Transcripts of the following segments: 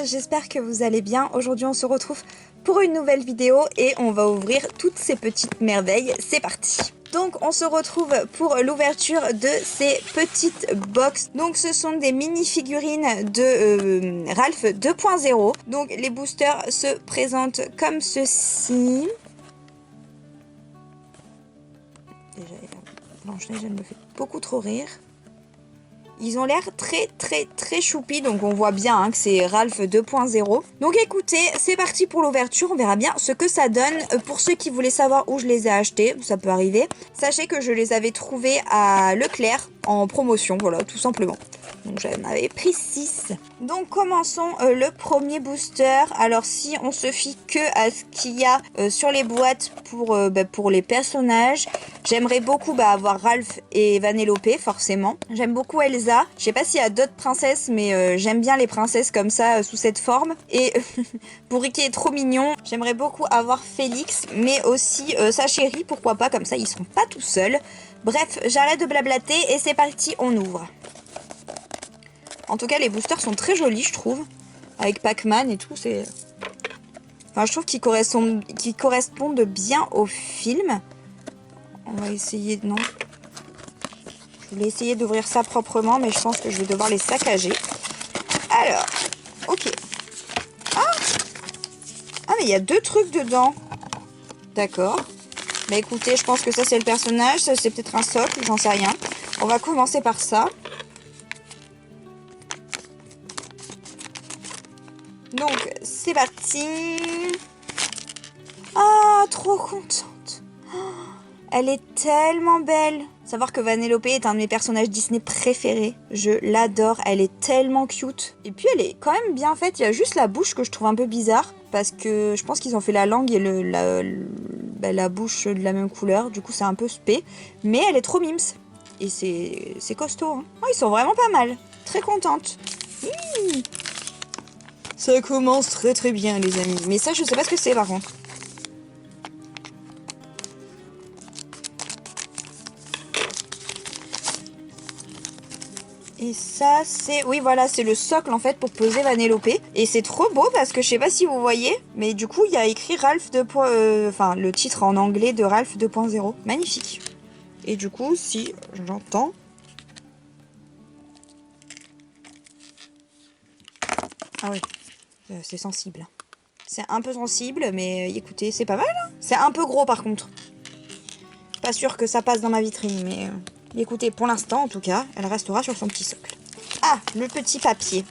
j'espère que vous allez bien. Aujourd'hui on se retrouve pour une nouvelle vidéo et on va ouvrir toutes ces petites merveilles. C'est parti. Donc on se retrouve pour l'ouverture de ces petites box. Donc ce sont des mini figurines de Ralph 2.0. Donc les boosters se présentent comme ceci. Déjà Blanche-Neige, elle me fait beaucoup trop rire. Ils ont l'air très choupis, donc on voit bien que c'est Ralph 2.0. Donc écoutez, c'est parti pour l'ouverture, on verra bien ce que ça donne. Pour ceux qui voulaient savoir où je les ai achetés, ça peut arriver. Sachez que je les avais trouvés à Leclerc en promotion, voilà, tout simplement. Donc j'en avais pris 6. Donc commençons le premier booster. Alors si on se fie que à ce qu'il y a sur les boîtes pour les personnages, j'aimerais beaucoup avoir Ralph et Vanellope forcément. J'aime beaucoup Elsa. Je sais pas s'il y a d'autres princesses, mais j'aime bien les princesses comme ça sous cette forme. Et pour Ricky est trop mignon. J'aimerais beaucoup avoir Félix, mais aussi sa chérie, pourquoi pas, comme ça ils seront pas tout seuls. Bref, j'arrête de blablater et c'est parti, on ouvre. En tout cas, les boosters sont très jolis, je trouve. Avec Pac-Man et tout, c'est... Enfin, je trouve qu'ils correspondent bien au film. On va essayer... Non. Je voulais essayer d'ouvrir ça proprement, mais je pense que je vais devoir les saccager. Alors, ok. Ah, mais il y a 2 trucs dedans. D'accord. Bah écoutez, je pense que ça, c'est le personnage. Ça, c'est peut-être un socle, j'en sais rien. On va commencer par ça. Donc, c'est parti. Ah, trop contente. Elle est tellement belle. Savoir que Vanellope est un de mes personnages Disney préférés. Je l'adore, elle est tellement cute. Et puis elle est quand même bien faite. Il y a juste la bouche que je trouve un peu bizarre. Parce que je pense qu'ils ont fait la langue et la bouche de la même couleur. Du coup, c'est un peu spé. Mais elle est trop mimes. Et c'est costaud. Hein. Oh, ils sont vraiment pas mal. Très contente. Ça commence très bien, les amis. Mais ça, je sais pas ce que c'est, par contre. Et ça, c'est... Oui, voilà, c'est le socle, en fait, pour poser Vanellope. Et c'est trop beau, parce que je sais pas si vous voyez, mais du coup, il y a écrit Ralph 2. Enfin, le titre en anglais de Ralph 2.0. Magnifique. Et du coup, si j'entends... Ah oui. C'est sensible. C'est un peu sensible, mais écoutez, c'est pas mal. Hein, c'est un peu gros par contre. Pas sûr que ça passe dans ma vitrine, mais écoutez, pour l'instant en tout cas, elle restera sur son petit socle. Ah, le petit papier.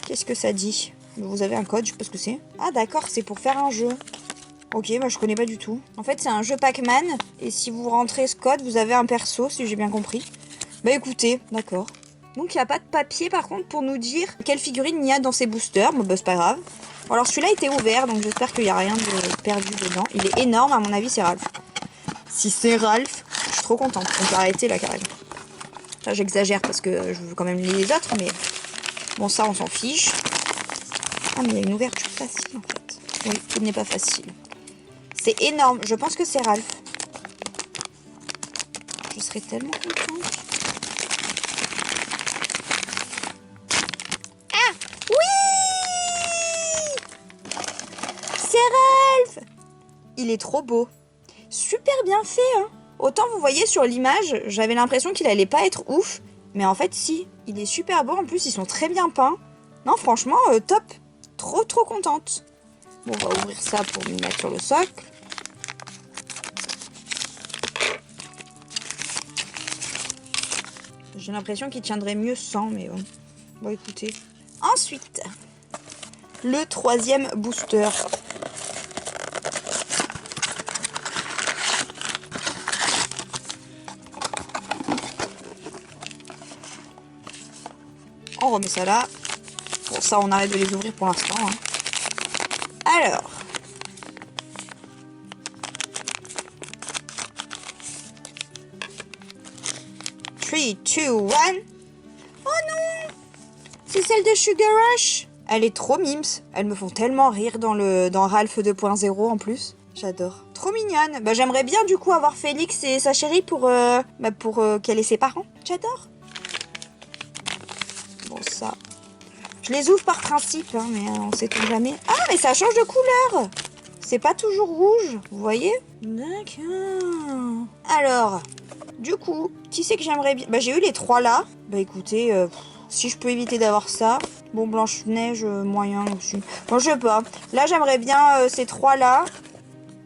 Qu'est-ce que ça dit? Vous avez un code, je sais pas ce que c'est. Ah d'accord, c'est pour faire un jeu. Ok, moi je connais pas du tout. En fait, c'est un jeu Pac-Man, et si vous rentrez ce code, vous avez un perso, si j'ai bien compris. Bah écoutez, d'accord. Donc il n'y a pas de papier par contre pour nous dire quelle figurine il y a dans ces boosters. Bon bah c'est pas grave. Bon, alors celui-là était ouvert donc j'espère qu'il n'y a rien de perdu dedans. Il est énorme, à mon avis c'est Ralph. Si c'est Ralph, je suis trop contente. On peut arrêter là carrément. Là j'exagère parce que je veux quand même les autres mais... Bon ça on s'en fiche. Ah mais il y a une ouverture facile en fait. Oui, il n'est pas facile. C'est énorme, je pense que c'est Ralph. Je serais tellement contente. Ralph! Il est trop beau. Super bien fait, hein. Autant vous voyez sur l'image, j'avais l'impression qu'il allait pas être ouf. Mais en fait, si. Il est super beau. En plus, ils sont très bien peints. Non, franchement, top. Trop contente. Bon, on va ouvrir ça pour me mettre sur le socle. J'ai l'impression qu'il tiendrait mieux sans, mais bon. Bon, écoutez. Ensuite, le 3e booster. On remet ça là. Bon, ça, on arrête de les ouvrir pour l'instant. Hein. Alors. Three, 2, 1. Oh non! C'est celle de Sugar Rush. Elle est trop mimes. Elles me font tellement rire dans Ralph 2.0 en plus. J'adore. Trop mignonne. Bah, j'aimerais bien du coup avoir Félix et sa chérie pour qu'elle ait ses parents. J'adore. Bon, ça, Je les ouvre par principe, hein, mais on sait tout jamais. Ah, mais ça change de couleur. C'est pas toujours rouge, vous voyez? D'accord. Alors, du coup, qui c'est que j'aimerais bien... Bah, j'ai eu les 3 là. Bah, écoutez, si je peux éviter d'avoir ça... Bon, Blanche-Neige, moyen aussi. Bon, je sais pas. Là, j'aimerais bien ces 3 là.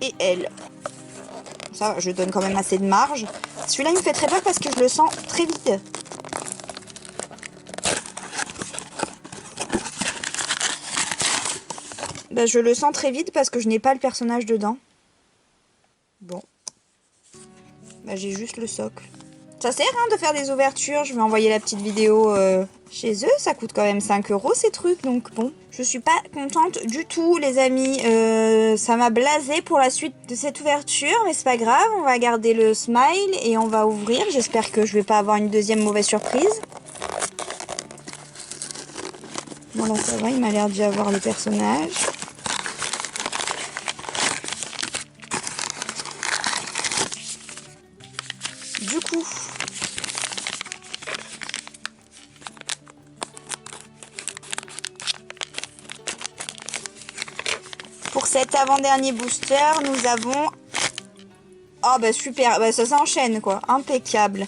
Et elle. Ça, je donne quand même assez de marge. Celui-là, il me fait très peur parce que je le sens très vide. Bah, je le sens très vide parce que je n'ai pas le personnage dedans. Bon. Bah, j'ai juste le socle. Ça sert hein, de faire des ouvertures. Je vais envoyer la petite vidéo chez eux. Ça coûte quand même 5 € ces trucs. Donc bon, je suis pas contente du tout les amis. Ça m'a blasé pour la suite de cette ouverture. Mais c'est pas grave, on va garder le smile et on va ouvrir. J'espère que je vais pas avoir une deuxième mauvaise surprise. Bon là ça va, il m'a l'air d'y avoir le personnage. Du coup... Pour cet avant-dernier booster, nous avons... Oh bah super, bah ça s'enchaîne quoi, impeccable.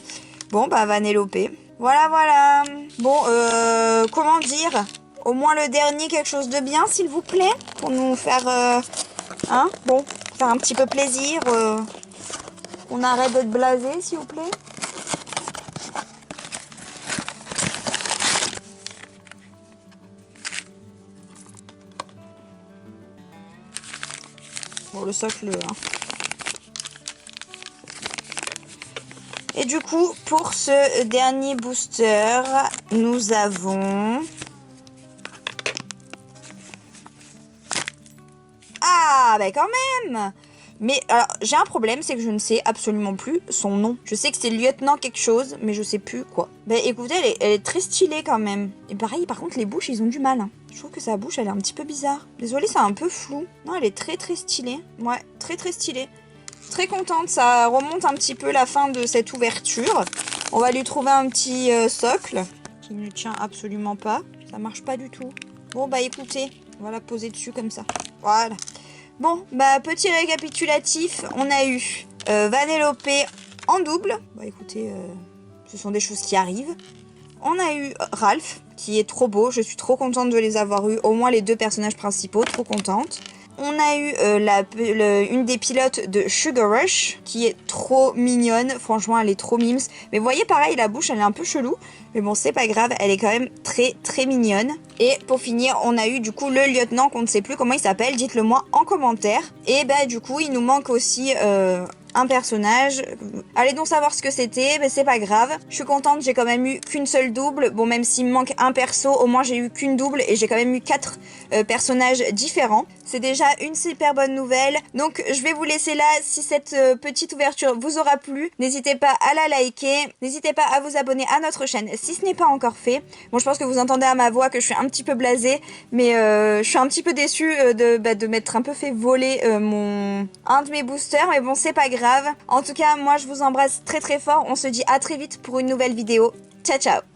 Bon bah Vanellope. Voilà, voilà. Bon, comment dire? Au moins le dernier, quelque chose de bien, s'il vous plaît. Pour nous faire... hein? Bon, faire un petit peu plaisir. On arrête d'être blasé, s'il vous plaît. Bon, le socle, hein. Et du coup, pour ce dernier booster, nous avons... Ah, bah quand même! Mais alors, j'ai un problème, c'est que je ne sais absolument plus son nom. Je sais que c'est lieutenant quelque chose, mais je sais plus quoi. Bah écoutez, elle est très stylée quand même. Et pareil, par contre, les bouches, ils ont du mal. Hein. Je trouve que sa bouche, elle est un petit peu bizarre. Désolée, c'est un peu flou. Non, elle est très très stylée. Ouais, très très stylée. Très contente, ça remonte un petit peu la fin de cette ouverture. On va lui trouver un petit socle qui ne tient absolument pas. Ça marche pas du tout. Bon, bah écoutez, on va la poser dessus comme ça. Voilà. Bon, bah petit récapitulatif, on a eu Vanellope en double. Bah écoutez, ce sont des choses qui arrivent. On a eu Ralph, qui est trop beau. Je suis trop contente de les avoir eu. Au moins les 2 personnages principaux, trop contente. On a eu une des pilotes de Sugar Rush, qui est trop mignonne. Franchement, elle est trop mimes. Mais vous voyez, pareil, la bouche, elle est un peu chelou. Mais bon, c'est pas grave, elle est quand même très, très mignonne. Et pour finir, on a eu du coup le lieutenant, qu'on ne sait plus comment il s'appelle. Dites-le moi en commentaire. Et bah, du coup, il nous manque aussi... un personnage. Allez donc savoir ce que c'était, mais c'est pas grave. Je suis contente, j'ai quand même eu qu'une seule double. Bon, même s'il me manque un perso, au moins j'ai eu qu'une double et j'ai quand même eu 4 personnages différents. C'est déjà une super bonne nouvelle. Donc je vais vous laisser là. Si cette petite ouverture vous aura plu, n'hésitez pas à la liker. N'hésitez pas à vous abonner à notre chaîne si ce n'est pas encore fait. Bon, je pense que vous entendez à ma voix que je suis un petit peu blasée, mais je suis un petit peu déçue de m'être un peu fait voler un de mes boosters, mais bon, c'est pas grave. En tout cas, moi je vous embrasse très très fort. On se dit à très vite pour une nouvelle vidéo. Ciao ciao.